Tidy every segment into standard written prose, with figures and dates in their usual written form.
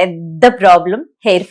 పెద్ద problem hair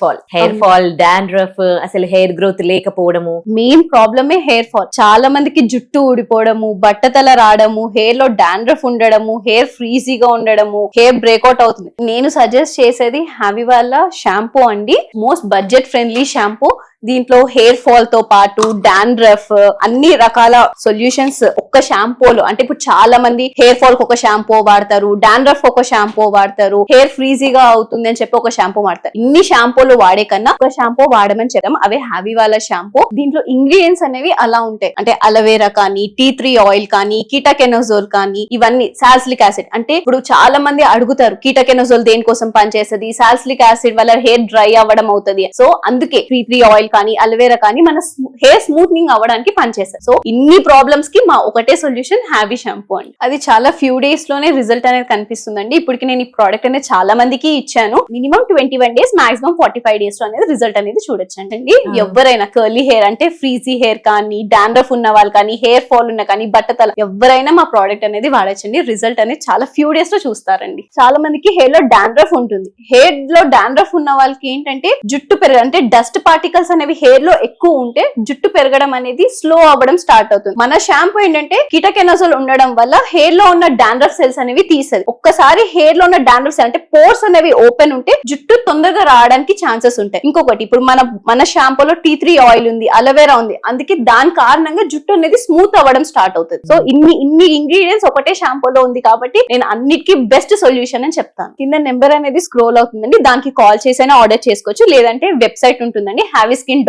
fall dandruff, అసలు hair growth లేకపోవడము. మెయిన్ ప్రాబ్లమే హెయిర్ ఫాల్. చాలా మందికి జుట్టు ఊడిపోవడము, బట్టతల రావడము, హెయిర్ లో డాండ్రఫ్ ఉండడము, హెయిర్ ఫ్రీజీగా ఉండడము, హెయిర్ బ్రేక్అవుట్ అవుతుంది. నేను సజెస్ట్ చేసేది హ్యావీ వాళ్ళ షాంపూ అండి. Most budget friendly shampoo. దీంట్లో హెయిర్ ఫాల్ తో పాటు డాండ్రఫ్ అన్ని రకాల సొల్యూషన్స్ ఒక్క షాంపూలో. అంటే ఇప్పుడు చాలా మంది హెయిర్ ఫాల్ కి ఒక షాంపూ వాడతారు, డాండ్రఫ్ ఒక షాంపూ వాడతారు, హెయిర్ ఫ్రీజీగా అవుతుంది అని చెప్పి ఒక షాంపూ వాడతారు. ఇన్ని షాంపూలు వాడే కన్నా ఒక షాంపూ వాడమని చెప్తాం. అవే హ్యావీ వాళ్ళ షాంపూ. దీంట్లో ఇంగ్రీడియంట్స్ అనేవి అలా ఉంటాయి. అంటే అలోవెరా కానీ, టీ3 ఆయిల్ కానీ, కీటకెనోజోల్ కానీ, ఇవన్నీ సాల్సిలిక్ యాసిడ్. అంటే ఇప్పుడు చాలా మంది అడుగుతారు కీటకెనోజోల్ దేనికోసం పనిచేస్తుంది, సాల్సిలిక్ యాసిడ్ వల్ల హెయిర్ డ్రై అవ్వడం అవుతుంది. సో అందుకే టీ3 ఆయిల్ కానీ, అలోవెరా కానీ మన హెయిర్ స్మూత్నింగ్ అవ్వడానికి పనిచేస్తారు. సో ఇన్ని ప్రాబ్లమ్స్ కి మా ఒకటే సొల్యూషన్ హ్యావీ షాంపూ అండి. అది చాలా ఫ్యూ డేస్ లోనే రిజల్ట్ అనేది కనిపిస్తుందండి. ఇప్పటికి నేను ఈ ప్రోడక్ట్ అనేది చాలా మందికి ఇచ్చాను. మినిమం 21 డేస్, మాక్సిమం 45 డేస్ లో అనేది రిజల్ట్ అనేది చూడొచ్చు అండి. ఎవరైనా కర్లీ హెయిర్ అంటే ఫ్రీజీ హెయిర్ కానీ, డాండ్రఫ్ ఉన్న వాళ్ళు కానీ, హెయిర్ ఫాల్ ఉన్న కానీ, బట్టతల ఎవరైనా మా ప్రోడక్ట్ అనేది వాడచ్చండి. రిజల్ట్ అనేది చాలా ఫ్యూ డేస్ లో చూస్తారండి. చాలా మందికి హెయిర్ లో డాండ్రఫ్ ఉంటుంది. హెయిర్ లో డాండ్రఫ్ ఉన్న వాళ్ళకి ఏంటంటే జుట్టు అంటే డస్ట్ పార్టికల్స్ అనేవి హెయిర్ లో ఎక్కువ ఉంటే జుట్టు పెరగడం అనేది స్లో అవ్వడం స్టార్ట్ అవుతుంది. మన షాంపూ ఏంటంటే కీటకెనోజోల్ ఉండడం వల్ల హెయిర్ లో ఉన్న డాండ్రఫ్ సెల్స్ అనేవి తీసేది. ఒక్కసారి హెయిర్ లో ఉన్న డాండ్రఫ్ సెల్స్ అంటే పోర్స్ అనేవి ఓపెన్ ఉంటే జుట్టు తొందరగా రావడానికి ఛాన్సెస్ ఉంటాయి. ఇంకొకటి, ఇప్పుడు మన షాంపూలో టీ3 ఆయిల్ ఉంది, అలోవెరా ఉంది, అందుకే దాని కారణంగా జుట్టు అనేది స్మూత్ అవ్వడం స్టార్ట్ అవుతుంది. సో ఇన్ని ఇంగ్రీడియంట్స్ ఒకటే షాంపూలో ఉంది కాబట్టి నేను అన్నిటికీ బెస్ట్ సొల్యూషన్ అని చెప్తాను. కింద నెంబర్ అనేది స్క్రోల్ అవుతుందండి, దానికి కాల్ చేసైనా ఆర్డర్ చేసుకోవచ్చు. లేదంటే వెబ్సైట్ ఉంటుందండి havyskin.in,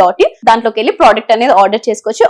దాంట్లోకి వెళ్ళి ప్రోడక్ట్ అనేది ఆర్డర్ చేసుకోవచ్చు.